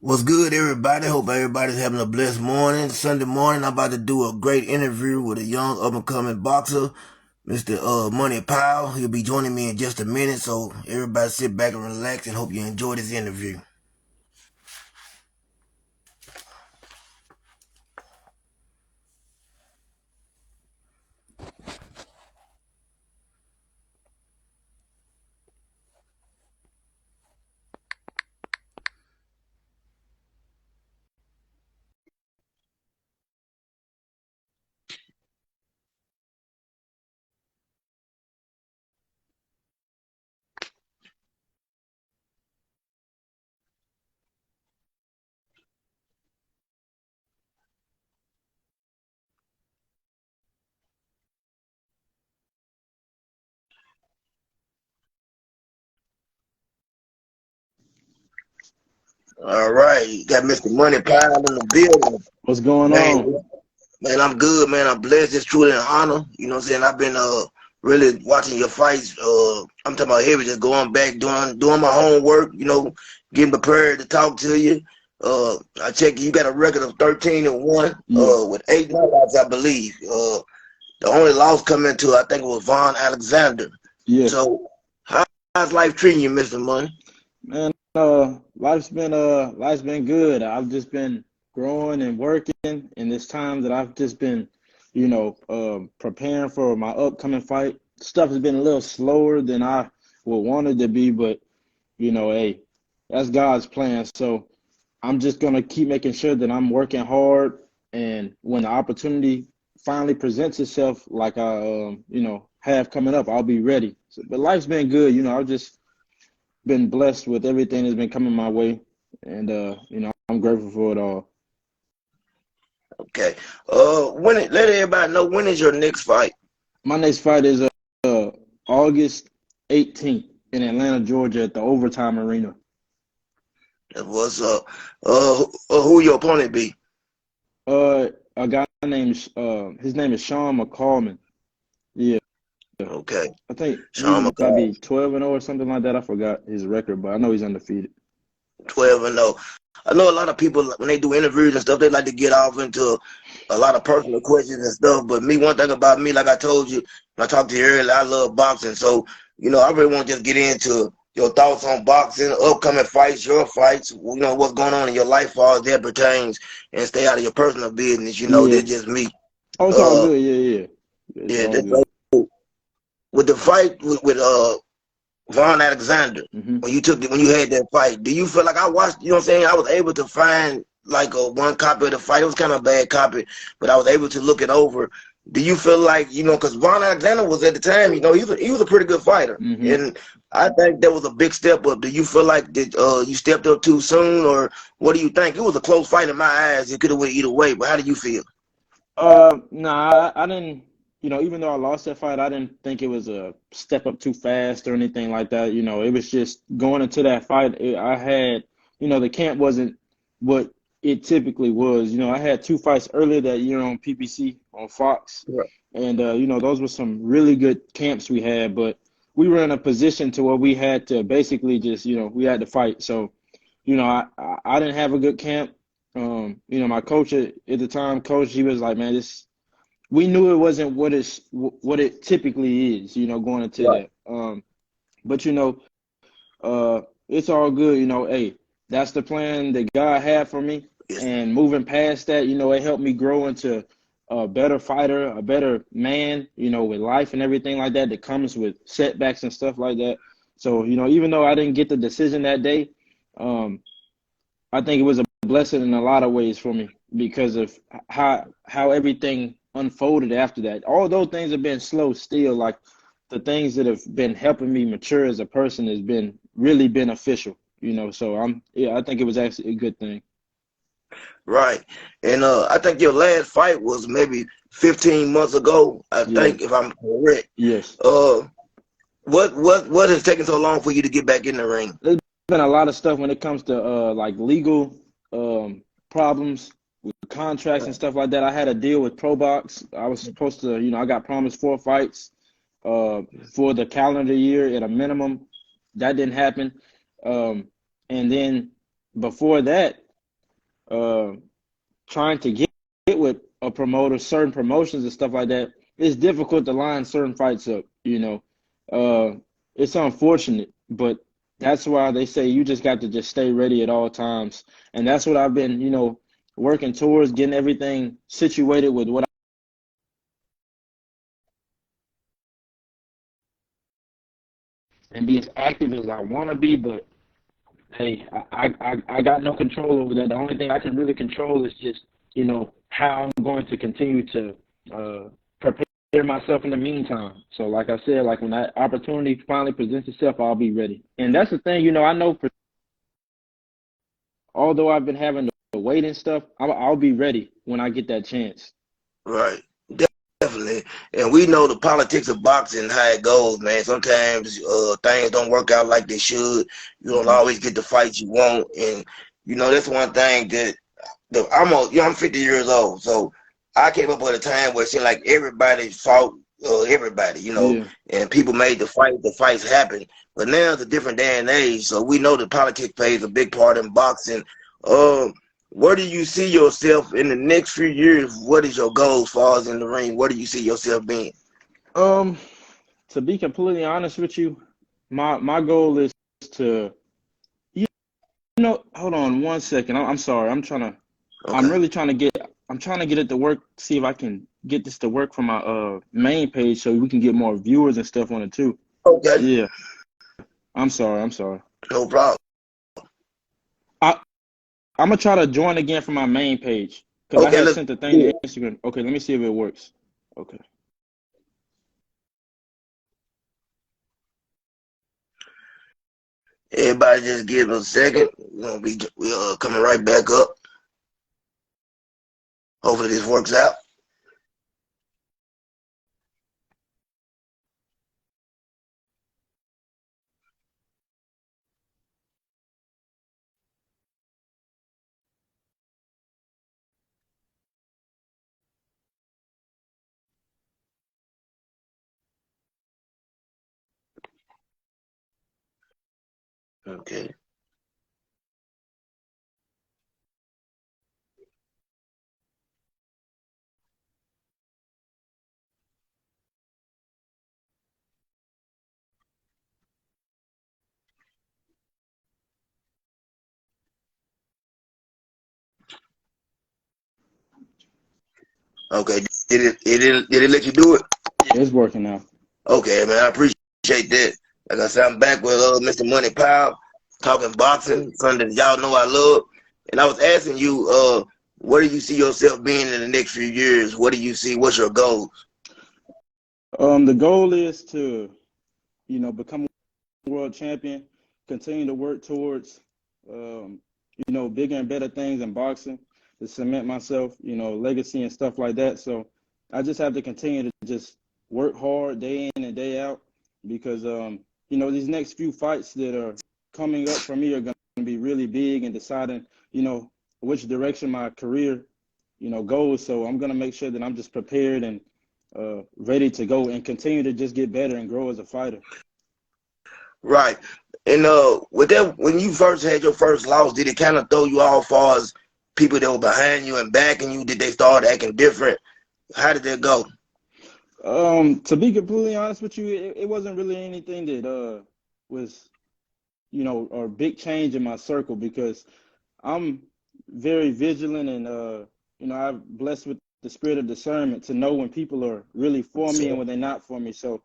What's good, everybody? Hope everybody's having a blessed morning. Sunday morning, I'm about to do a great interview with a young up-and-coming boxer, Mr. Money Powell. He'll be joining me in just a minute, so everybody sit back and relax and hope you enjoy this interview. All right, you got Mr. Money Powell in the building. What's going Man, on? man, I'm good, man. I'm blessed. It's truly an honor. You know what I'm saying? I've been really watching your fights. I'm talking about heavy, just going back, doing my homework, getting prepared to talk to you. I check you got a record of 13-1, Yeah. with 8 knockouts, I believe. The only loss coming to, I think it was Von Alexander. Yeah. So how's life treating you, Mr. Money? Man, life's been good. I've just been growing and working in this time that I've just been, preparing for my upcoming fight. Stuff has been a little slower than I would want it to be, but hey, that's God's plan. So I'm just gonna keep making sure that I'm working hard, and when the opportunity finally presents itself, like I have coming up, I'll be ready. So, but life's been good. I've just been blessed with everything that's been coming my way, and I'm grateful for it all. Okay. Let everybody know, when is your next fight? My next fight is August 18th in Atlanta, Georgia, at the Overtime Arena. What's up? Who your opponent be? A guy named his name is Sean McCallman. Yeah, Okay. I think Sean he might McCall, be 12-0 or something like that. I forgot his record, but I know he's undefeated. 12-0. I know a lot of people, when they do interviews and stuff, they like to get off into a lot of personal questions and stuff. But me, one thing about me, like I told you, when I talked to you earlier, I love boxing. So, I really want to just get into your thoughts on boxing, upcoming fights, your fights, what's going on in your life as far as that pertains, and stay out of your personal business. Yeah. That's just me. Oh, it's all Uh, good. Yeah. It's yeah, all that's good. with the fight with Von Alexander, Hmm. when you had that fight, do you feel like I watched, what I'm saying? I was able to find like a one copy of the fight. It was kind of a bad copy, but I was able to look it over. Do you feel like, because Von Alexander was at the time, he was a pretty good fighter. Hmm. And I think that was a big step up. Do you feel like that you stepped up too soon, or what do you think? It was a close fight in my eyes. It could have went either way, but how do you feel? Nah, I didn't. Even though I lost that fight, I didn't think it was a step up too fast or anything like that. It was just going into that fight. I had, the camp wasn't what it typically was. I had two fights earlier that year on PPC on Fox, Right. and those were some really good camps we had. But we were in a position to where we had to basically just, we had to fight. So, I didn't have a good camp. My coach at the time, coach, he was like, man, we knew it wasn't what it typically is, going into Right. that. But it's all good. Hey, that's the plan that God had for me. Yes. And moving past that, it helped me grow into a better fighter, a better man, with life and everything like that comes with setbacks and stuff like that. So, even though I didn't get the decision that day, um, I think it was a blessing in a lot of ways for me because of how everything unfolded after that. Although things have been slow still, like the things that have been helping me mature as a person has been really beneficial, So I think it was actually a good thing. Right. And I think your last fight was maybe 15 months ago, I Yeah. think, if I'm correct. Yes. Uh, what has taken so long for you to get back in the ring? There's been a lot of stuff when it comes to like legal problems with contracts and stuff like that. I had a deal with Pro Box. I was supposed to, I got promised 4 fights for the calendar year at a minimum. That didn't happen. And then before that, uh, trying to get with a promoter, certain promotions and stuff like that, it's difficult to line certain fights up. It's unfortunate, but that's why they say you just got to just stay ready at all times, and that's what I've been, working towards, getting everything situated with what and be as active as I want to be, but hey, I got no control over that. The only thing I can really control is just, how I'm going to continue to prepare myself in the meantime. So like I said, like when that opportunity finally presents itself, I'll be ready. And that's the thing, I know although I've been having to wait and stuff, I'll be ready when I get that chance. Right. Definitely. And we know the politics of boxing, how it goes, man. Sometimes things don't work out like they should. You don't Mm-hmm. always get the fights you want. And, that's one thing that I'm 50 years old. So I came up with a time where it seemed like everybody fought everybody, Yeah. and people made the fights happen. But now it's a different day and age. So we know that politics plays a big part in boxing. Um, where do you see yourself in the next few years? What is your goal as far as in the ring? Where do you see yourself being? Um, to be completely honest with you, my goal is to, you hold on one second. I'm sorry. I'm Okay. really trying to get it to work, see if I can get this to work from my main page so we can get more viewers and stuff on it too. Okay. Yeah. I'm sorry. No problem. I I'm gonna try to join again from my main page because I Okay, had let's sent the thing do to it. Instagram. Okay, let me see if it works. Okay. Everybody just give us a second. We coming right back up. Hopefully this works out. Okay. Okay. Did it let you do it? It's working now. Okay, man. I appreciate that. Like I said, I'm back with Mr. Money Powell, talking boxing, something that y'all know I love. And I was asking you, where do you see yourself being in the next few years? What do you see? What's your goal? The goal is to, become a world champion, continue to work towards, um, bigger and better things in boxing, to cement myself, legacy and stuff like that. So I just have to continue to just work hard day in and day out because, these next few fights that are coming up for me are going to be really big and deciding, which direction my career, goes. So I'm going to make sure that I'm just prepared and ready to go and continue to just get better and grow as a fighter. Right. And with that, when you first had your first loss, did it kind of throw you off, far as people that were behind you and backing you? Did they start acting different? How did that go? To be completely honest with you, it wasn't really anything that was, a big change in my circle because I'm very vigilant and I'm blessed with the spirit of discernment to know when people are really for me and when they're not for me. So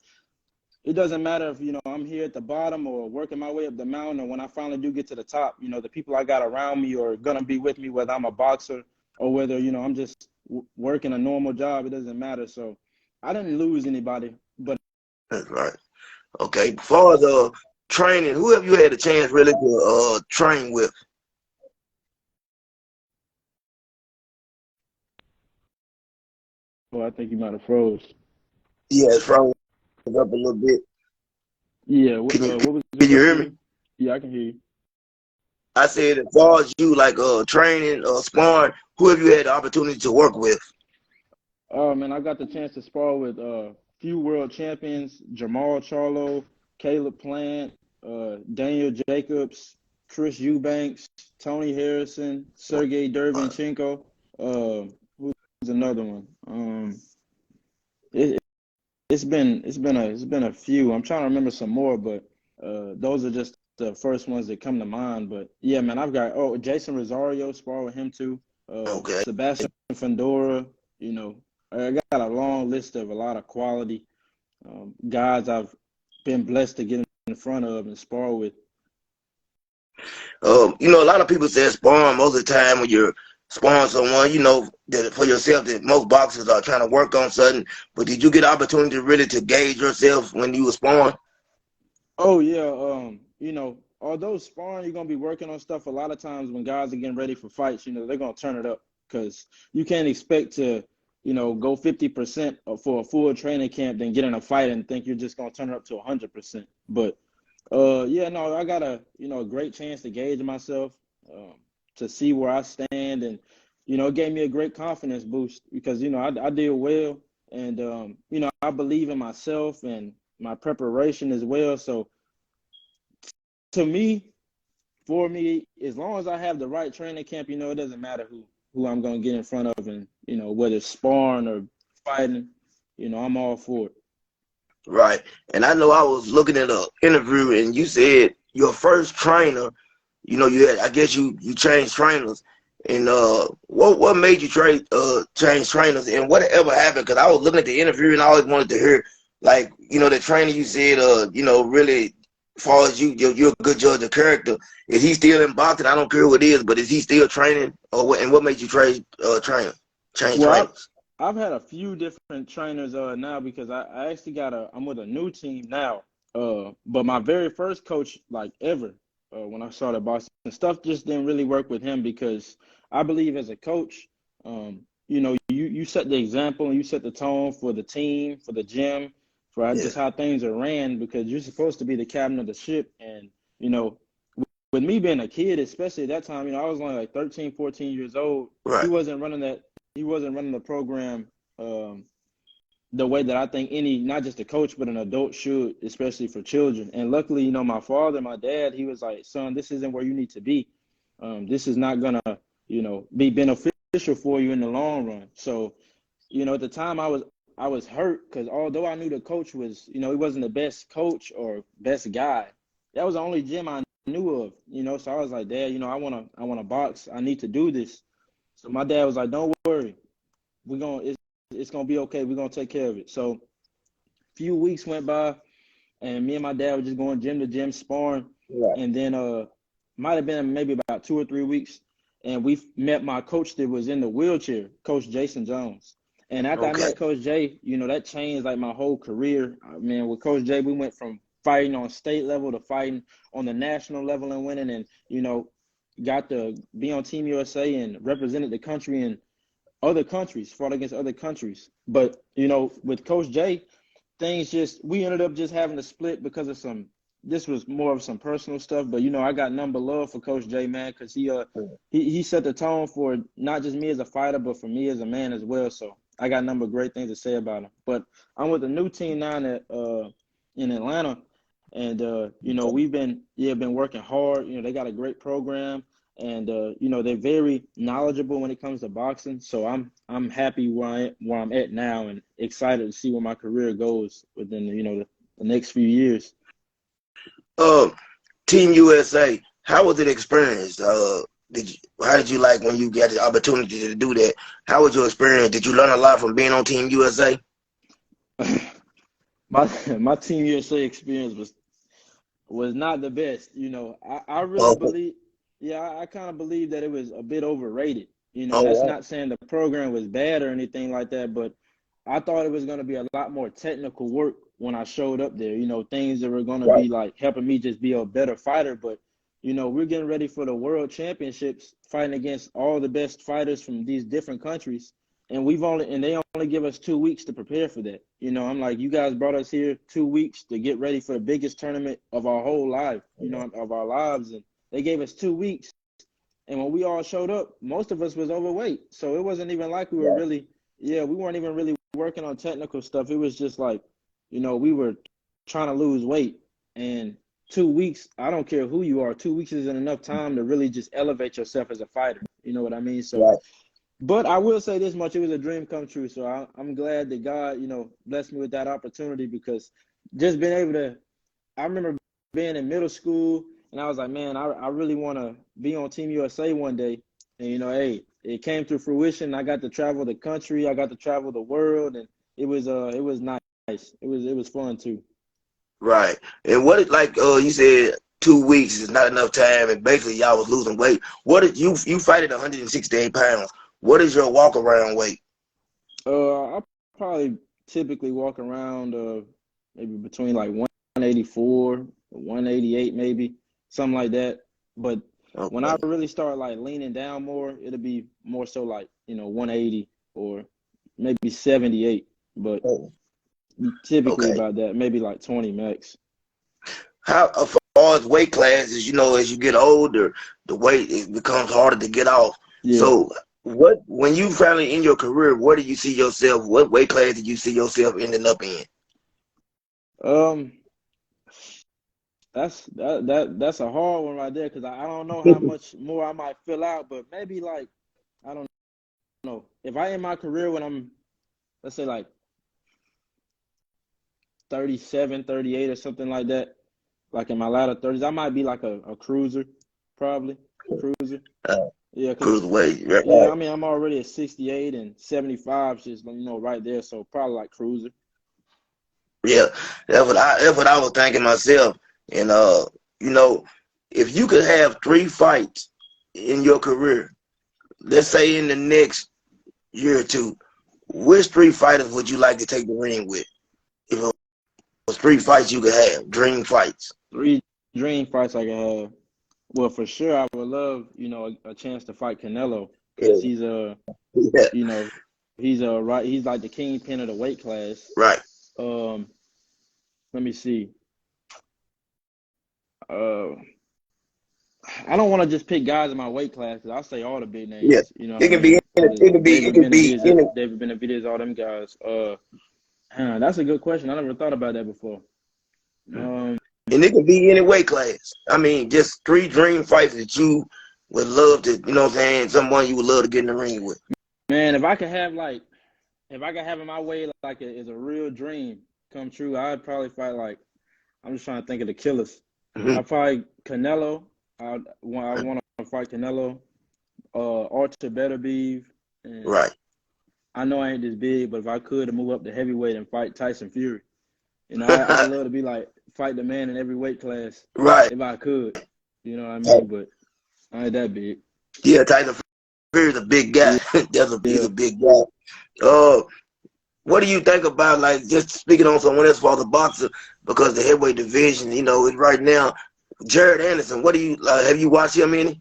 it doesn't matter if, I'm here at the bottom or working my way up the mountain, or when I finally do get to the top, the people I got around me are gonna be with me, whether I'm a boxer or whether, I'm just working a normal job. It doesn't matter. So I didn't lose anybody, but That's right. Okay. For the training, who have you had a chance really to train with? well, I think you might have froze. Yeah, it's frozen up a little bit. Yeah. Can you What was the can you hear question me? again? Yeah, I can hear you. I said, as far as you like training sparring, who have you had the opportunity to work with? Oh man, I got the chance to spar with few world champions: Jamal Charlo, Caleb Plant, Daniel Jacobs. Chris Eubanks, Tony Harrison, Sergey Derevyanchenko. Who's another one? It, it's been a few. I'm trying to remember some more, but those are just the first ones that come to mind. But yeah, man, I've got Jason Rosario, spar with him too. Okay. Sebastian Fandora. I got a long list of a lot of quality guys I've been blessed to get in front of and spar with. A lot of people say sparring most of the time when you're sparring someone, that for yourself that most boxers are trying to work on something. But did you get opportunity really to gauge yourself when you were sparring? Oh yeah, although sparring you're gonna be working on stuff a lot of times when guys are getting ready for fights, they're gonna turn it up because you can't expect to, go 50% for a full training camp, then get in a fight and think you're just gonna turn it up to 100%. But yeah, no, I got a great chance to gauge myself, to see where I stand, and it gave me a great confidence boost because I did well, and I believe in myself and my preparation as well. So to me, for me, as long as I have the right training camp, it doesn't matter who I'm gonna get in front of, and whether it's sparring or fighting, I'm all for it. Right. And I know I was looking at an interview and you said your first trainer, I guess you changed trainers. And what made you change trainers and whatever happened? Because I was looking at the interview and I always wanted to hear, like, the trainer you said, really, as far as you're a good judge of character. Is he still in boxing? I don't care who it is, but is he still training? Or what? And what made you change Well, trainers? I've had a few different trainers now because I actually I'm with a new team now. But my very first coach, like ever, when I started boxing, stuff just didn't really work with him because I believe as a coach, you set the example and you set the tone for the team, for the gym, for Yeah. just how things are ran because you're supposed to be the captain of the ship. And, you know, with me being a kid, especially at that time, I was only like 13, 14 years old. He Right. wasn't running that. He wasn't running the program the way that I think any, not just a coach, but an adult should, especially for children. And luckily, my father, my dad, he was like, son, this isn't where you need to be. This is not gonna, be beneficial for you in the long run. So, at the time I was hurt because although I knew the coach was, he wasn't the best coach or best guy, that was the only gym I knew of, So I was like, Dad, I wanna box. I need to do this. So my dad was like, don't worry, it's gonna be okay. We're gonna take care of it. So a few weeks went by, and me and my dad were just going gym to gym, sparring, Right. and then might have been maybe about 2 or 3 weeks, and we met my coach that was in the wheelchair, Coach Jason Jones. And after I Okay. met Coach Jay, that changed like my whole career. I mean, with Coach Jay, we went from fighting on state level to fighting on the national level and winning, and got to be on Team USA and represented the country in other countries, fought against other countries. But with Coach Jay, we ended up just having to split because of this was more of some personal stuff. But I got number love for Coach Jay, man, because he set the tone for not just me as a fighter, but for me as a man as well. So I got a number of great things to say about him. But I'm with a new team now in Atlanta, and we've been working hard. They got a great program, and they're very knowledgeable when it comes to boxing. So I'm happy where I'm at now, and excited to see where my career goes within the next few years. Um, Team USA, how was it experienced? How did you like when you got the opportunity to do that? How was your experience? Did you learn a lot from being on Team USA? My Team USA experience was not the best. I really Oh, believe, yeah, I kind of believe that it was a bit overrated. That's oh, not saying the program was bad or anything like that, but I thought it was going to be a lot more technical work when I showed up there. Things that were going to right. be like helping me just be a better fighter. But we're getting ready for the world championships, fighting against all the best fighters from these different countries, and they only give us 2 weeks to prepare for that. I'm like, you guys brought us here 2 weeks to get ready for the biggest tournament of our whole life, of our lives, and they gave us 2 weeks. And when we all showed up, most of us was overweight, so it wasn't even like we were Right. really, yeah, we weren't even really working on technical stuff. It was just like, we were trying to lose weight, and 2 weeks, I don't care who you are, 2 weeks isn't enough time to really just elevate yourself as a fighter. You know what I mean? So, Right. but I will say this much: it was a dream come true. So I'm glad that God, blessed me with that opportunity because just being able to. I remember being in middle school, and I was like, man, I really want to be on Team USA one day. And hey, it came to fruition. I got to travel the country. I got to travel the world, and it was nice. It was fun too. Right. And what it like? You said 2 weeks is not enough time, and basically y'all was losing weight. What did you fight at 168 pounds? What is your walk around weight? I probably typically walk around maybe between like 184, 188, maybe something like that. But when I Okay. really start like leaning down more, it'll be more so like 180 or maybe 78. But Oh, typically okay. about that, maybe like 20 max. How as far as weight classes, as you get older, the weight it becomes harder to get off. Yeah. So, when you finally in your career, where do you see yourself? What weight class did you see yourself ending up in? Um, that's a hard one right there because I don't know how much more I might fill out, but maybe like I don't know if I end my career when I'm, let's say, like 37, 38 or something like that, like in my latter 30s, I might be like a cruiser, probably cruiser. Uh, Yeah, because Cruiserweight, right? yeah, Right. I mean I'm already at 68 and 75, just right there, so probably like cruiser. Yeah, that's what I was thinking myself. And you know, if you could have 3 fights in your career, let's say in the next year or two, which 3 fighters would you like to take the ring with? If it was 3 fights you could have, dream fights. Three dream fights I can have. Well, for sure, I would love a chance to fight Canelo because Yeah, he's yeah, you know right, he's like the kingpin of the weight class. right. Um, let me see. Uh, I don't want to just pick guys in my weight class because I'll say all the big Yeah, names. You know what it I can be, mean? it can be, it can be in it. David Benavidez, all them guys. That's a good question. I never thought about that before. Um, And it can be any weight class. I mean, just 3 dream fights that you would love to, you know what I'm saying? Someone you would love to get in the ring with. man, if I could have it my way, like it's a real dream come true, I'd probably fight like I'm just trying to think of the killers. Hmm. I fight Canelo. I want to fight Canelo. Archer Beterbiev, and Right. I know I ain't this big, but if I could move up to heavyweight and fight Tyson Fury, I'd love to be like fight the man in every weight class Right. if I could. You know what I mean? But I ain't that big. Yeah, Tyson Fury's a big guy. Yeah, He's yeah. a big guy. Uh, what do you think about, like, just speaking on someone else for the boxer, because the heavyweight division, is right now, Jared Anderson. What do you have you watched him any?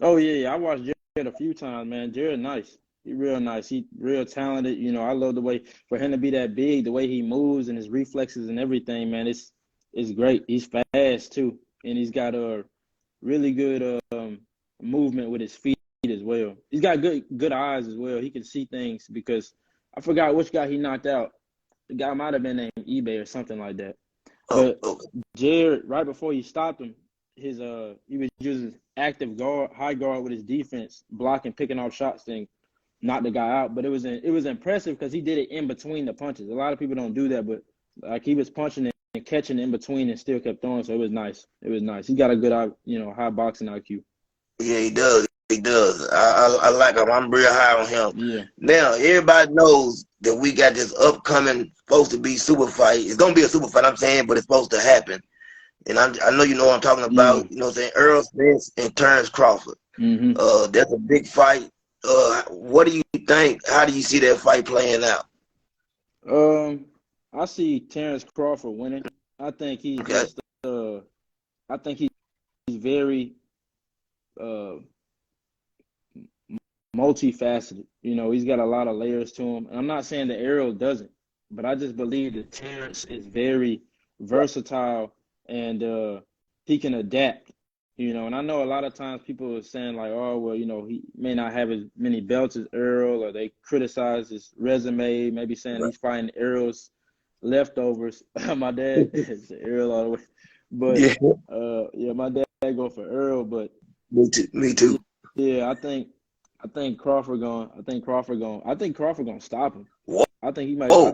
Oh yeah. I watched Jared a few times, man. Jared nice. He real nice. He real talented. I love the way for him to be that big, the way he moves and his reflexes and everything, man. It's great. He's fast too, and he's got a really good movement with his feet as well. He's got good eyes as well. He can see things because I forgot which guy he knocked out. The guy might have been named eBay or something like that. Oh, But okay. Jared, right before he stopped him, he was using active guard, high guard with his defense, blocking, picking off shots, and knocked the guy out. But it was impressive because he did it in between the punches. A lot of people don't do that, but like he was punching and catching in between and still kept throwing. So it was nice. It was nice. He got a good high boxing IQ. Yeah, he does. He does. I like him. I'm real high on him. Yeah. Now, everybody knows that we got this upcoming, supposed to be super fight. It's going to be a super fight, I'm saying, but it's supposed to happen. And I know you know what I'm talking Yeah. about. You know what I'm saying? Earl Spence and Terrence Crawford. Mm-hmm. That's a big fight. What do you think? How do you see that fight playing out? I see Terrence Crawford winning. I think he's Okay. just I think he's very uh multifaceted. He's got a lot of layers to him. And I'm not saying that Errol doesn't, but I just believe that Terrence is very versatile and he can adapt. And I know a lot of times people are saying like, oh well, he may not have as many belts as Errol, or they criticize his resume, maybe saying Right. he's fighting Errol's leftovers. My dad is Errol all the way. But Yeah, yeah, my dad go for Earl, but me too. Me too. yeah, I think Crawford gonna stop him. Whoa. I think he might. I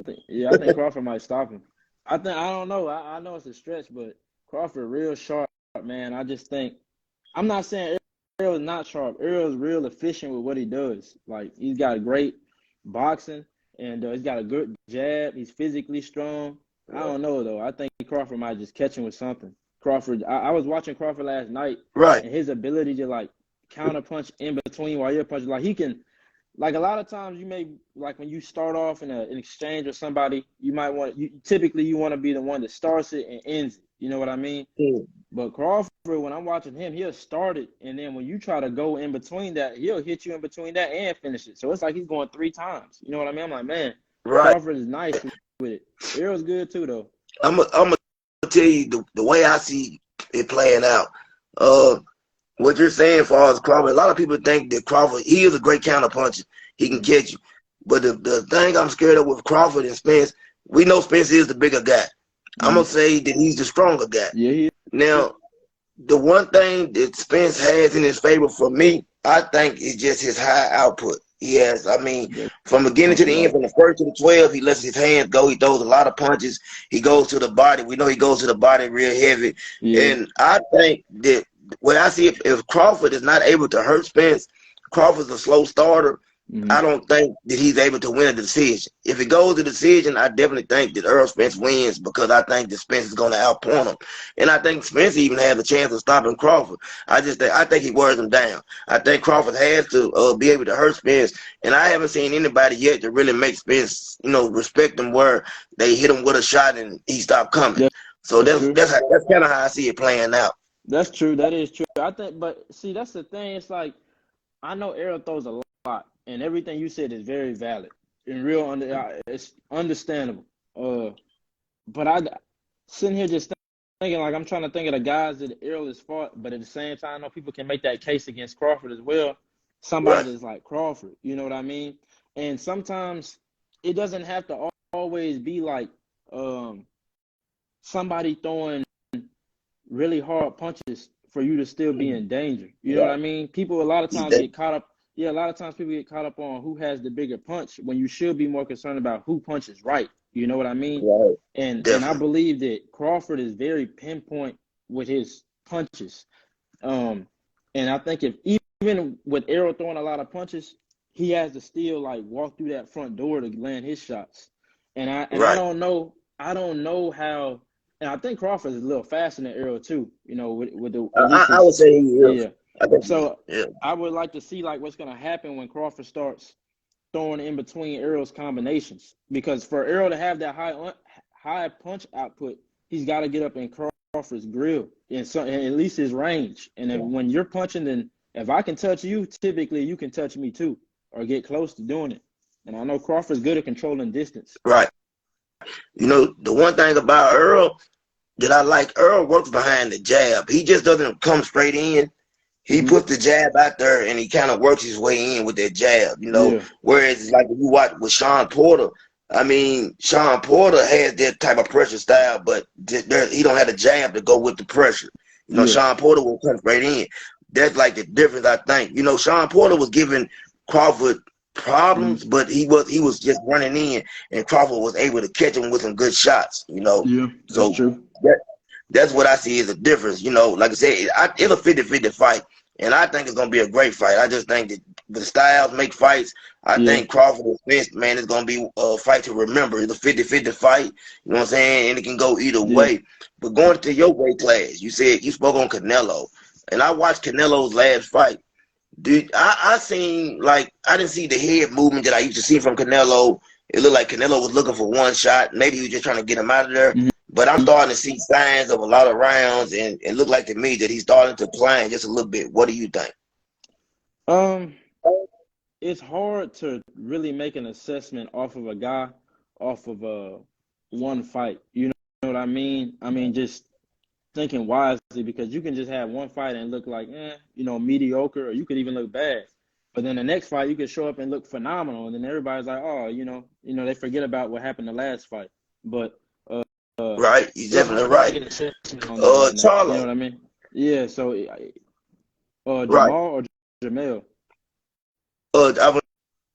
think Crawford might stop him. I don't know. I know it's a stretch, but Crawford real sharp, man. I just think I'm not saying Earl is not sharp. Earl is real efficient with what he does. Like he's got great boxing and he's got a good jab. He's physically strong. I don't know though. I think Crawford might just catch him with something. Crawford. I was watching Crawford last night, Right. and his ability to like counter punch in between while you're punching, like he can. Like a lot of times, you may like when you start off in an exchange with somebody, you might want typically you want to be the one that starts it and ends it. You know what I mean? Yeah. But Crawford, when I'm watching him, he'll start it, and then when you try to go in between that, he'll hit you in between that and finish it. So it's like he's going 3 times. You know what I mean? I'm like, man, Right. Crawford is nice with it. Errol's good too, though. I'm gonna tell you the way I see it playing out. What you're saying, for as Crawford, a lot of people think that Crawford, he is a great counter puncher. He can catch you. But the thing I'm scared of with Crawford and Spence, we know Spence is the bigger guy. I'm gonna say that he's the stronger guy. Yeah. Now, the one thing that Spence has in his favor for me, I think, is just his high output. He has, I mean, from beginning to the end, from the first to the 12, he lets his hands go. He throws a lot of punches. He goes to the body. We know he goes to the body real heavy. Yeah. And I think that when I see if Crawford is not able to hurt Spence, Crawford's a slow starter. I don't think that he's able to win a decision. If it goes to decision, I definitely think that Earl Spence wins because I think that Spence is going to outpoint him, and I think Spence even has a chance of stopping Crawford. I think he wears him down. I think Crawford has to be able to hurt Spence, and I haven't seen anybody yet to really make Spence, respect him where they hit him with a shot and he stopped coming. Yeah, So that's kind of how I see it playing out. That's true. That is true. I think, but see, that's the thing. It's like I know Errol throws a lot, and everything you said is very valid and it's understandable. But I sitting here just thinking like I'm trying to think of the guys that Errol has fought, but at the same time, I know people can make that case against Crawford as well. Somebody that's like Crawford, you know what I mean? And sometimes it doesn't have to always be like somebody throwing really hard punches for you to still be in danger. You know what I mean? People a lot of times get caught up. Yeah, a lot of times people get caught up on who has the bigger punch when you should be more concerned about who punches right. You know what I mean? Right. And I believe that Crawford is very pinpoint with his punches. And I think if even with Errol throwing a lot of punches, he has to still like walk through that front door to land his shots. And I don't know how. And I think Crawford is a little faster than Errol too. With the at least I would say he is. Yeah. I would like to see like what's gonna happen when Crawford starts throwing in between Errol's combinations, because for Errol to have that high punch output, he's got to get up in Crawford's grill and at least his range. And when you're punching, then if I can touch you, typically you can touch me too, or get close to doing it. And I know Crawford's good at controlling distance. Right. The one thing about Earl that I like, Earl works behind the jab. He just doesn't come straight in. He puts the jab out there and he kind of works his way in with that jab, Whereas it's like if you watch with Sean Porter, I mean, Sean Porter has that type of pressure style, but he don't have the jab to go with the pressure. Sean Porter will come straight in. That's like the difference, I think. Sean Porter was giving Crawford problems, but he was just running in, and Crawford was able to catch him with some good shots. Yeah, that's true. That's what I see as a difference. Like I said, it's a 50-50 fight, and I think it's gonna be a great fight. I just think that the styles make fights. I think Crawford and Spence, man, is gonna be a fight to remember. It's a 50-50 fight. You know what I'm saying? And it can go either way. But going to your weight class, you said you spoke on Canelo, and I watched Canelo's last fight. Dude, I didn't see the head movement that I used to see from Canelo. It looked like Canelo was looking for one shot. Maybe he was just trying to get him out of there. But I'm starting to see signs of a lot of rounds, and it looked like to me that he's starting to climb just a little bit. What do you think? It's hard to really make an assessment off of a guy, off of one fight. You know what I mean? I mean, just thinking wisely, because you can just have one fight and look like, mediocre, or you could even look bad. But then the next fight, you could show up and look phenomenal, and then everybody's like, oh, they forget about what happened the last fight. But Right, you're yeah, I'm definitely not gonna right. get intentional on that right now. You know Charlo, what I mean? Yeah. So, right. Jamal or Jamel? I was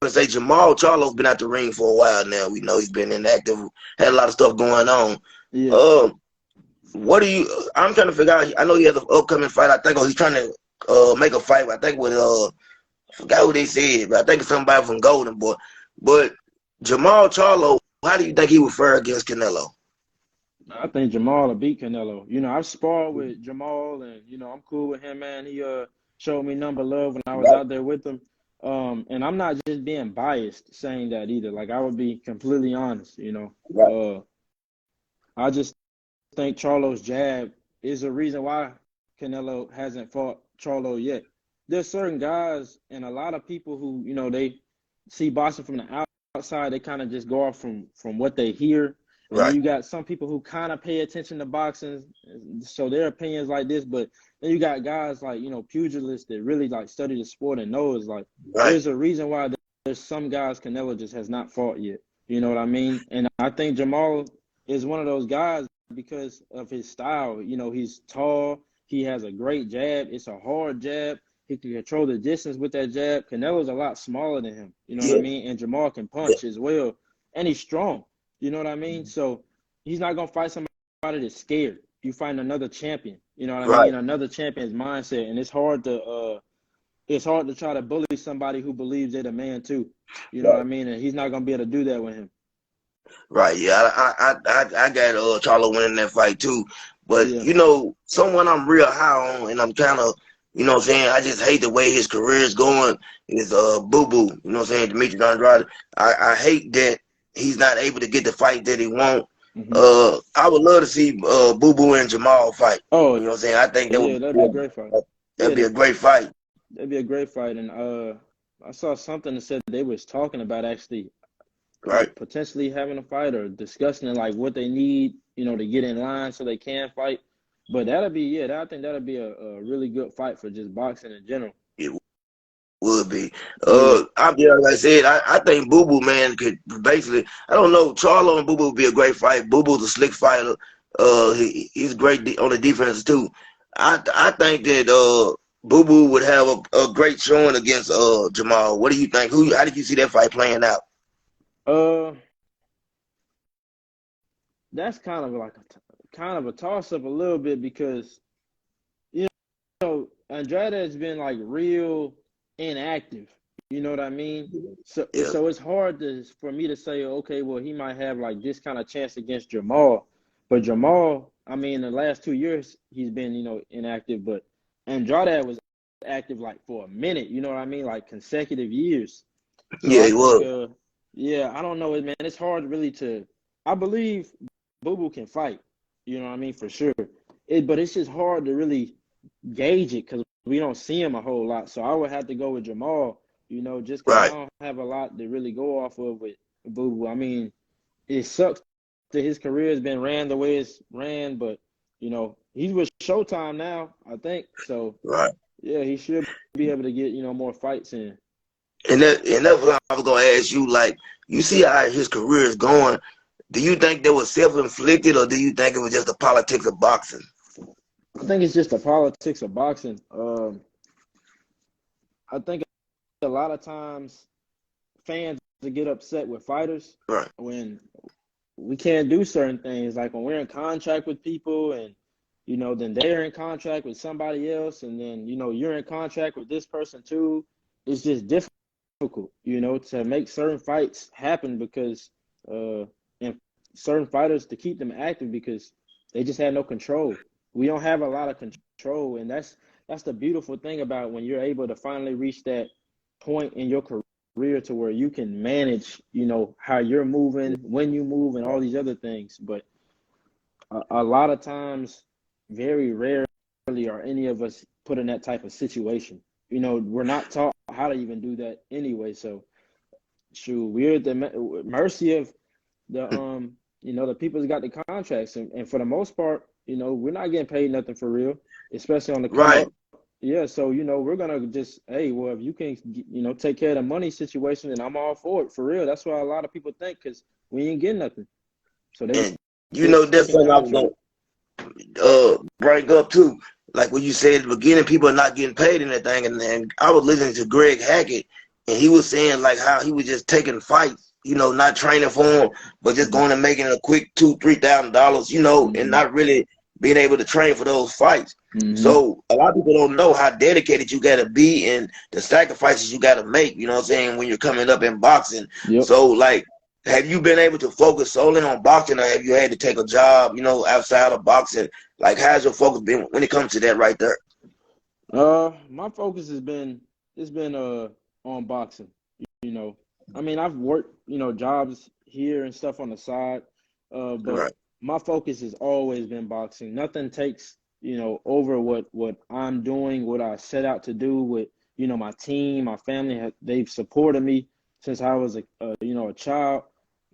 gonna say Jamal Charlo's been out the ring for a while now. We know he's been inactive, had a lot of stuff going on. Yeah. Um, what do you? I'm trying to figure out. I know he has an upcoming fight. I think, he's trying to make a fight. I think with I forgot who they said, but I think it's somebody from Golden Boy. But Jamal Charlo, how do you think he would fare against Canelo? I think Jamal will beat Canelo. You know, I've sparred with Jamal, and you know, I'm cool with him, man. He showed me number love when I was Right, out there with him. And I'm not just being biased saying that either. Like I would be completely honest. You know, right, I just think Charlo's jab is the reason why Canelo hasn't fought Charlo yet. There's certain guys and a lot of people who, you know, they see boxing from the outside, they kind of just go off from what they hear. And then right, you got some people who kind of pay attention to boxing, so their opinions like this. But then you got guys like, you know, pugilists that really like study the sport and knows like right. there's a reason why there's some guys Canelo just has not fought yet. You know what I mean? And I think Jamal is one of those guys because of his style. You know, he's tall. He has a great jab. It's a hard jab. He can control the distance with that jab. Canelo's a lot smaller than him. You know what I Yeah, mean? And Jamal can yeah, punch as well. And he's strong. You know what I mean? So he's not going to fight somebody that's scared. You find another champion. You know what I right. mean? Another champion's mindset. And it's hard to try to bully somebody who believes they're the man too. You know what I Right. mean? And he's not going to be able to do that with him. Right, yeah, I got Charlo winning that fight too, but Yeah. someone I'm real high on, and I'm kind of, what I'm saying, I just hate the way his career is going. Is Boo Boo, you know what I'm saying, Demetrius Andrade. I hate that he's not able to get the fight that he want. Hmm. I would love to see Boo Boo and Jamal fight. Oh, You know what I'm saying? I think that yeah, would that'd be a great fight. that'd Yeah, be a great fight. that'd be a great fight. And I saw something that said they was talking about actually Right, potentially having a fight or discussing it, like what they need, you know, to get in line so they can fight. But that'll be I think that'll be a really good fight for just boxing in general. it would be. Yeah. Like I said, I think Boo Boo man could basically. I don't know. Charlo and Boo Boo would be a great fight. Boo Boo's a slick fighter. He's great on the defense too. I think that Boo Boo would have a great showing against Jamal. What do you think? How did you see that fight playing out? Uh, that's kind of like kind of a toss up a little bit because you know Andrade has been like real inactive. You know what I mean? Yeah, So it's hard for me to say, okay, well he might have like this kind of chance against Jamal, but Jamal, I mean, the last 2 years he's been inactive, but Andrade was active like for a minute. You know what I mean? Like consecutive years. So yeah, I he think, was. yeah, I don't know, man. It's hard really to. I believe Boo Boo can fight. You know what I mean, for sure. But it's just hard to really gauge it because we don't see him a whole lot. So I would have to go with Jamal. You know, just because I Right, don't have a lot to really go off of with Boo Boo. I mean, it sucks that his career has been ran the way it's ran, but he's with Showtime now, I think. So right. yeah, he should be able to get more fights in. And that's what I was gonna ask you. Like, you see how his career is going. Do you think that was self-inflicted, or do you think it was just the politics of boxing? I think it's just the politics of boxing. I think a lot of times fans get upset with fighters Right, when we can't do certain things. Like when we're in contract with people and, then they're in contract with somebody else. And then, you're in contract with this person too. It's just difficult, to make certain fights happen because, and certain fighters to keep them active because they just had no control. We don't have a lot of control. And that's the beautiful thing about when you're able to finally reach that point in your career to where you can manage, how you're moving, when you move, and all these other things. But a lot of times, very rarely are any of us put in that type of situation. We're not taught how to even do that anyway. So, shoot, we're at the mercy of the people that got the contracts, and for the most part, we're not getting paid nothing for real, especially on the come right. up. Yeah, so we're gonna just, hey, well, if you can, take care of the money situation, then I'm all for it, for real. That's what a lot of people think, because we ain't getting nothing, so they And You know, that's Second something I was contract. gonna bring up too. Like when you said at the beginning, people are not getting paid in that thing, and I was listening to Greg Hackett, and he was saying like how he was just taking fights, you know, not training for him, but just going and making a quick $2,000-3,000, you know, and Mm-hmm. not really being able to train for those fights. Mm-hmm. So a lot of people don't know how dedicated you got to be and the sacrifices you got to make. You know what I'm saying, when you're coming up in boxing. Yep. So like, have you been able to focus solely on boxing, or have you had to take a job, you know, outside of boxing? Like, how's your focus been when it comes to that right there? My focus has been it's been on boxing. You know, I mean, I've worked jobs here and stuff on the side, but Right, my focus has always been boxing. Nothing takes over what I'm doing, what I set out to do with my team, my family. They've supported me since I was a child.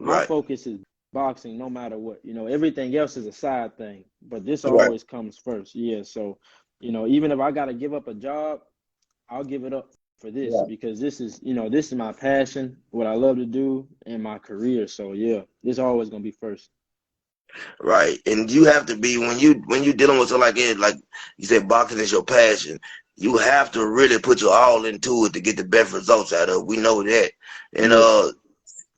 My right, focus is boxing, no matter what. Everything else is a side thing, but this right, always comes first. Yeah, so. Even if I got to give up a job, I'll give it up for this right, because this is my passion, what I love to do, and my career. So yeah, this is always gonna be first. right. And you have to be when you dealing with something like it, like you said, boxing is your passion. You have to really put your all into it to get the best results out of it. We know that. And Yep.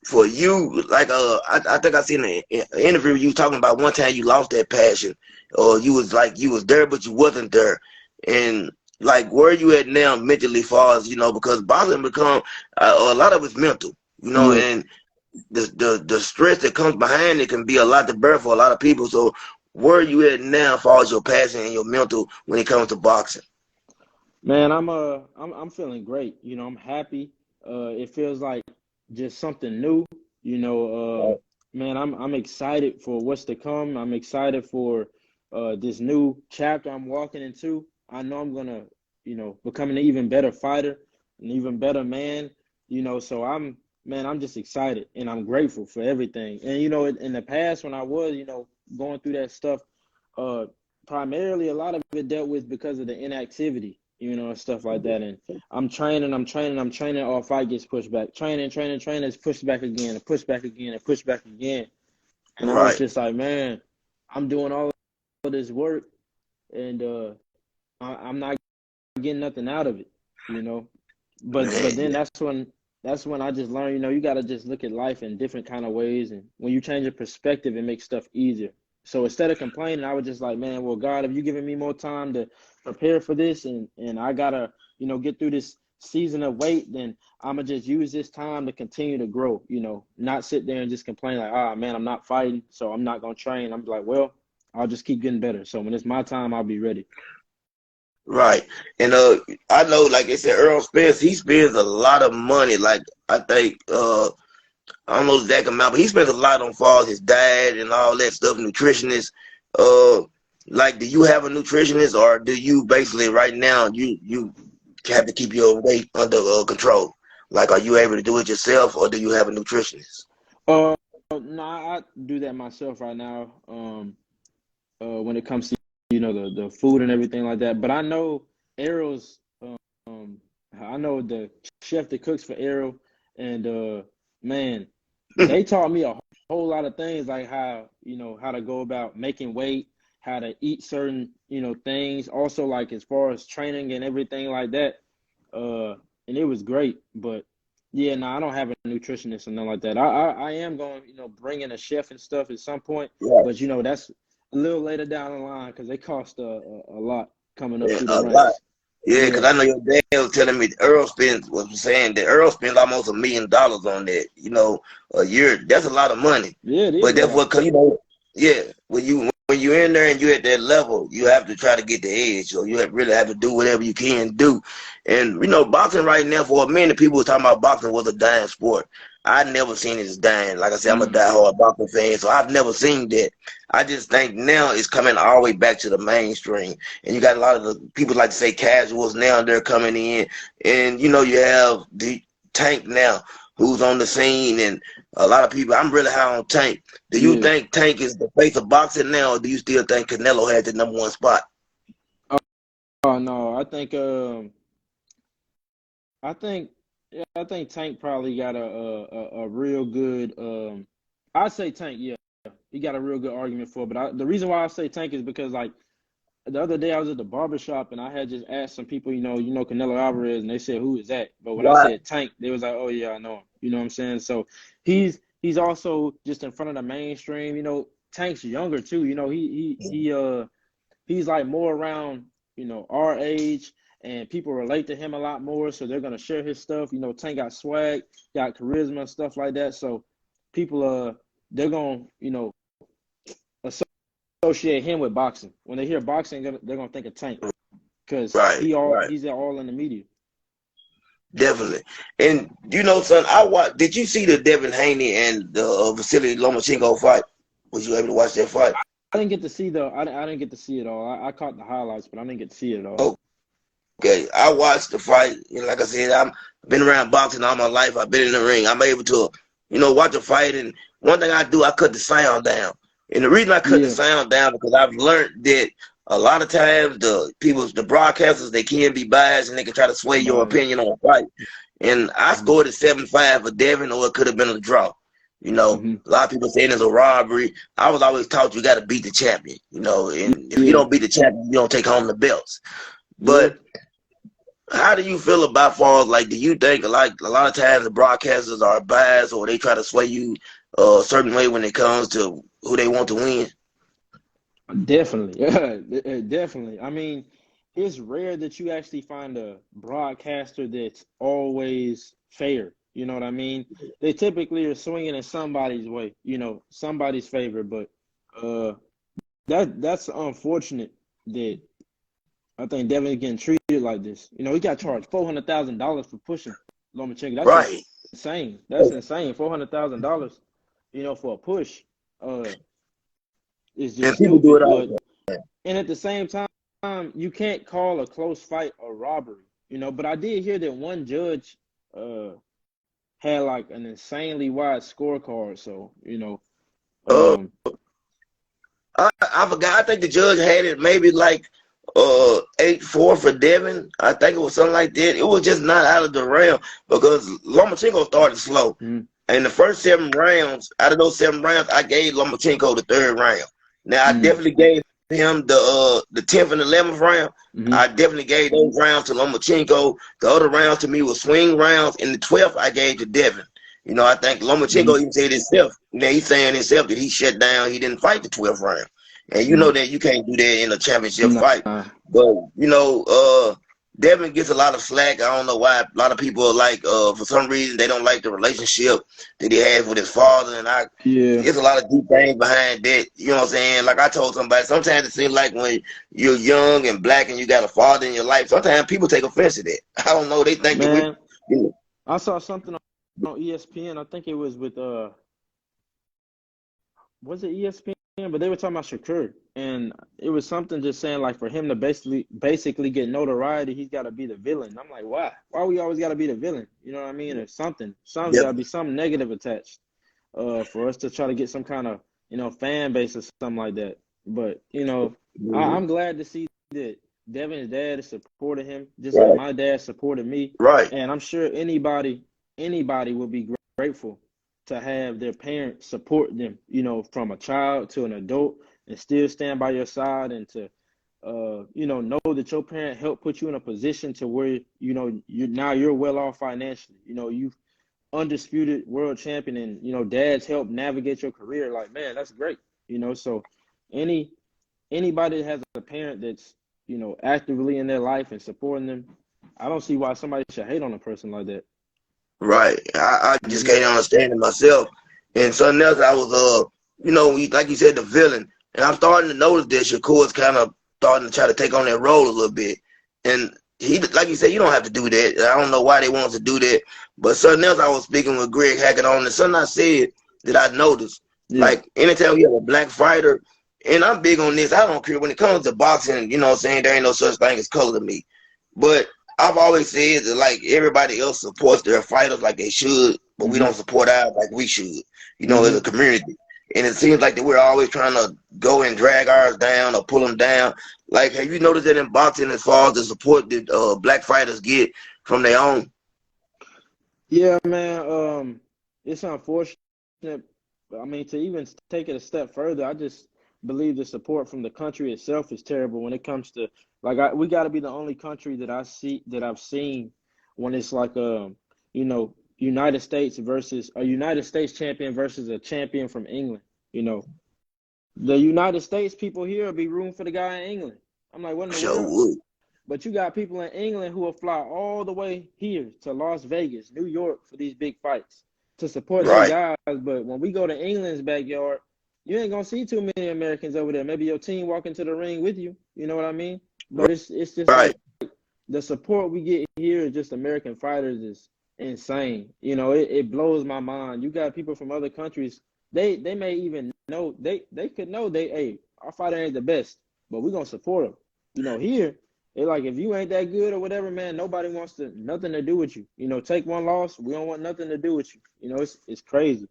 for you, like I think I seen an interview you talking about one time you lost that passion, or you was like you was there but you wasn't there, and like where you at now mentally, far as you know, because boxing become a lot of it's mental, you know, Yeah. and the stress that comes behind it can be a lot to bear for a lot of people. So where are you at now, far as your passion and your mental when it comes to boxing? Man, I'm feeling great. I'm happy. It feels like just something new. You know, Right, man, I'm excited for what's to come. I'm excited for this new chapter I'm walking into. I know I'm gonna, become an even better fighter, an even better man. So I'm just excited and I'm grateful for everything. And in the past when I was, going through that stuff, uh, primarily a lot of it dealt with because of the inactivity, and stuff like that. And I'm training. All fight gets pushed back. Training, is pushed back again, and pushed back again, and pushed back again. And I was right, just like, man, I'm doing all of this work, and I'm not getting nothing out of it, you know. But then man. that's when I just learned, you got to just look at life in different kind of ways, and when you change your perspective, it makes stuff easier. So instead of complaining, I was just like, man, well, God, if you giving me more time to prepare for this, and I gotta, get through this season of wait, then I'm gonna just use this time to continue to grow. Not sit there and just complain like, ah, man, I'm not fighting, so I'm not gonna train. I'm like, well, I'll just keep getting better. So when it's my time, I'll be ready. Right. And I know like I said, Earl Spence, he spends a lot of money. Like I think I don't know the exact amount, but he spends a lot on far as his diet and all that stuff, nutritionist. Uh like do you have a nutritionist, or do you basically right now you have to keep your weight under control? Like are you able to do it yourself, or do you have a nutritionist? Uh, no, I do that myself right now. When it comes to the food and everything like that. But I know Arrow's um I know the chef that cooks for Arrow, and man, they taught me a whole lot of things like how to go about making weight, how to eat certain things. Also, like as far as training and everything like that. And it was great, but yeah, no, I don't have a nutritionist or nothing like that. I am going bring in a chef and stuff at some point, Yeah, but that's a little later down the line because they cost a lot coming up yeah, through the a lot. ranks. Yeah, because Yeah, I know your dad was telling me Earl spends was saying that Earl spends almost $1 million on that, a year. That's a lot of money. yeah, it is But a that's lot. what, cause yeah, when you're in there and you're at that level, you have to try to get the edge. So you really have to do whatever you can do. And boxing right now, for a minute, people were talking about boxing was a dying sport. I never seen it as dying. Like I said, I'm a Mm. diehard boxing fan, so I've never seen that. I just think now it's coming all the way back to the mainstream, and you got a lot of the people like to say casuals now. They're coming in, and you have the Tank now, who's on the scene, and a lot of people. I'm really high on Tank. Do you Yeah. think Tank is the face of boxing now, or do you still think Canelo has the #1 spot? Oh no, I think yeah, I think Tank probably got a real good I'd say Tank, yeah. he got a real good argument for. But the reason why I say Tank is because like the other day I was at the barbershop and I had just asked some people, Canelo Alvarez, and they said, who is that? But when I Right. said Tank, they was like, oh yeah, I know him. You know what I'm saying? So he's also just in front of the mainstream. Tank's younger too. He's like more around, our age, and people relate to him a lot more, so they're gonna share his stuff. Tank got swag, got charisma, stuff like that. So people they're gonna, associate him with boxing. When they hear boxing, they're gonna think of Tank because Right. he's all in the media. Definitely. And son, did you see the Devin Haney and the Vasily Lomachenko fight? Was you able to watch that fight? I didn't get to see I didn't get to see it all. I caught the highlights, but I didn't get to see it all. Okay, I watched the fight. Like I said, I've been around boxing all my life. I've been in the ring. I'm able to, watch a fight. And one thing I do, I cut the sound down. And the reason I cut the sound down because I've learned that a lot of times the broadcasters, they can be biased and they can try to sway your opinion on a fight. And I scored at 7-5 for Devin, or it could have been a draw. A lot of people saying it's a robbery. I was always taught you got to beat the champion. And if you don't beat the champion, you don't take home the belts. But how do you feel about far as like, do you think like a lot of times the broadcasters are biased or they try to sway you a certain way when it comes to who they want to win? Definitely. Definitely. I mean, it's rare that you actually find a broadcaster that's always fair. You know what I mean? They typically are swinging in somebody's way, somebody's favor. But that's unfortunate that I think Devin is getting treated like this. He got charged $400,000 for pushing Lomachenko. That's Right. insane. That's insane. $400,000, for a push. Is just people stupid. do it all. And at the same time, you can't call a close fight a robbery. But I did hear that one judge had like an insanely wide scorecard. So I forgot. I think the judge had it maybe like 8-4 for Devin. I think it was something like that. It was just not out of the realm because Lomachenko started slow. Mm-hmm. And the first 7 rounds, out of those 7 rounds, I gave Lomachenko the 3rd round. Now I definitely gave him the 10th and 11th round. Mm-hmm. I definitely gave those rounds to Lomachenko. The other rounds to me were swing rounds, and the 12th I gave to Devin. I think Lomachenko even said himself. He's saying himself that he shut down. He didn't fight the 12th round. And you know that you can't do that in a championship fight. But, Devin gets a lot of slack. I don't know why. A lot of people are like, for some reason, they don't like the relationship that he has with his father. And there's a lot of deep things behind that. You know what I'm saying? Like I told somebody, sometimes it seems like when you're young and black and you got a father in your life, sometimes people take offense to that. I don't know. They think that I saw something on ESPN. I think it was with, was it ESPN? But they were talking about Shakur, and it was something just saying like for him to basically get notoriety, he's got to be the villain. I'm like, why? Why we always got to be the villain? You know what I mean? Or something. Something's got to be something negative attached, for us to try to get some kind of fan base or something like that. But I'm glad to see that Devin's dad has supported him, just like my dad supported me. Right. And I'm sure anybody would be grateful to have their parents support them, from a child to an adult, and still stand by your side, and to, know that your parent helped put you in a position to where, you're well off financially. You've undisputed world champion, and, dad's helped navigate your career. Like, man, that's great. So anybody that has a parent that's, actively in their life and supporting them, I don't see why somebody should hate on a person like that. Right. I just can't understand it myself. And something else, I was, like you said, the villain. And I'm starting to notice that Shakur's kind of starting to try to take on that role a little bit. And he, like you said, you don't have to do that. I don't know why they want to do that. But something else, I was speaking with Greg Hackett on, and something I said that I noticed. Like, anytime you have a black fighter, and I'm big on this, I don't care. When it comes to boxing, there ain't no such thing as color to me. But I've always said that, like, everybody else supports their fighters like they should, but we don't support ours like we should, as a community. And it seems like that we're always trying to go and drag ours down or pull them down. Like, have you noticed that in boxing as far as the support that black fighters get from their own? Yeah, man. It's unfortunate. I mean, to even take it a step further, I just believe the support from the country itself is terrible when it comes to we got to be the only country that I've seen when it's like United States versus a United States champion versus a champion from England. You know, the United States people here will be rooting for the guy in England. I'm like, what in the Sure world? would. But you got people in England who will fly all the way here to Las Vegas, New York for these big fights to support their Right, guys. But when we go to England's backyard, you ain't gonna see too many Americans over there. Maybe your team walk into the ring with you. You know what I mean? But it's just right. like the support we get here is just American fighters is insane. You know, it blows my mind. You got people from other countries. They may even know they could know hey, our fighter ain't the best, but we're gonna support him. You know, here they like if you ain't that good or whatever, man, nobody wants nothing to do with you. You know, take one loss, we don't want nothing to do with you. You know, it's crazy.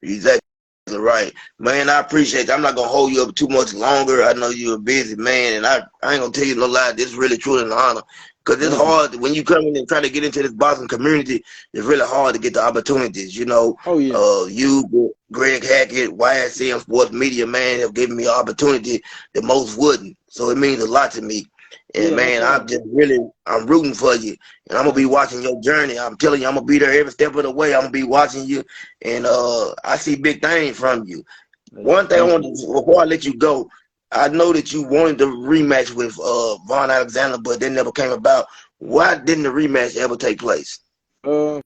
Exactly right. Man, I appreciate that. I'm not gonna hold you up too much longer. I know you're a busy man, and I ain't gonna tell you no lie. This is really truly an honor. Because it's Thank you. hard when you come in and try to get into this boxing community, it's really hard to get the opportunities. You know, Oh yeah. you, Greg Hackett, YSM Sports Media, man, have given me an opportunity that most wouldn't. So it means a lot to me. And Yeah, no man, problem. I'm rooting for you, and I'm gonna be Thank you. watching your journey. I'm telling you, I'm gonna be there every step of the way. I'm gonna be watching you, and I see big things from you. Hey, One thing I thank want you. to, before I let you go, I know that you wanted the rematch with Von Alexander, but that never came about. Why didn't the rematch ever take place? Um,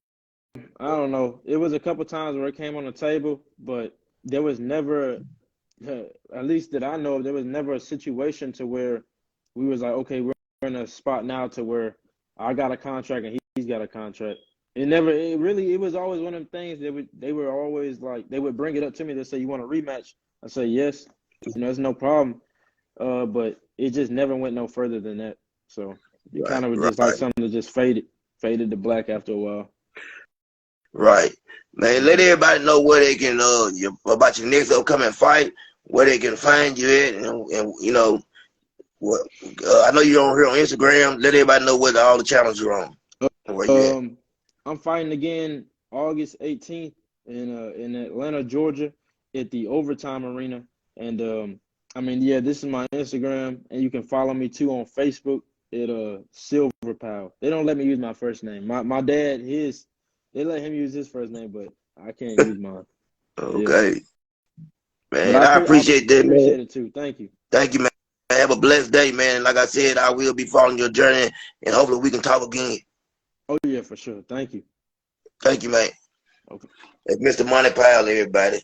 I don't know. It was a couple times where it came on the table, but there was never, at least that I know of, there was never a situation to where we was like, okay, we're in a spot now to where I got a contract and he's got a contract. It was always one of them things they were always like, they would bring it up to me. They say, you want a rematch? I say, yes. You know, it's no problem. But it just never went no further than that. So it Right, kind of was just like right, something that just faded to black after a while. right. Man, let Mhm. everybody know where they can about your next upcoming fight, where they can find you at, and you know what. I know you're on here on Instagram. Let everybody know what all the channels you're on and where you at. Um, I'm fighting again August 18th in Atlanta, Georgia, at the Overtime Arena. And I mean, yeah, this is my Instagram, and you can follow me too on Facebook at Silver Powell. They don't let me use my first name. My dad, they let him use his first name, but I can't use mine. Yeah, Okay, but man. I I appreciate that, man. appreciate it too. Thank you. Thank you, man. Have a blessed day, man. Like I said, I will be following your journey, and hopefully we can talk again. Oh yeah, for sure. Thank you. Thank you, man. Okay. It's Mr. Money Powell, everybody.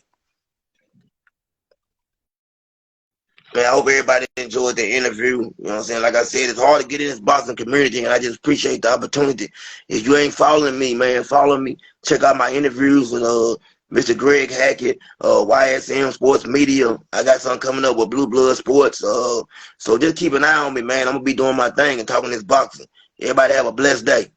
Man, I hope everybody enjoyed the interview. You know what I'm saying? Like I said, it's hard to get in this boxing community, and I just appreciate the opportunity. If you ain't following me, man, follow me. Check out my interviews with Mr. Greg Hackett, YSM Sports Media. I got something coming up with Blue Blood Sports. So just keep an eye on me, man. I'm gonna be doing my thing and talking this boxing. Everybody have a blessed day.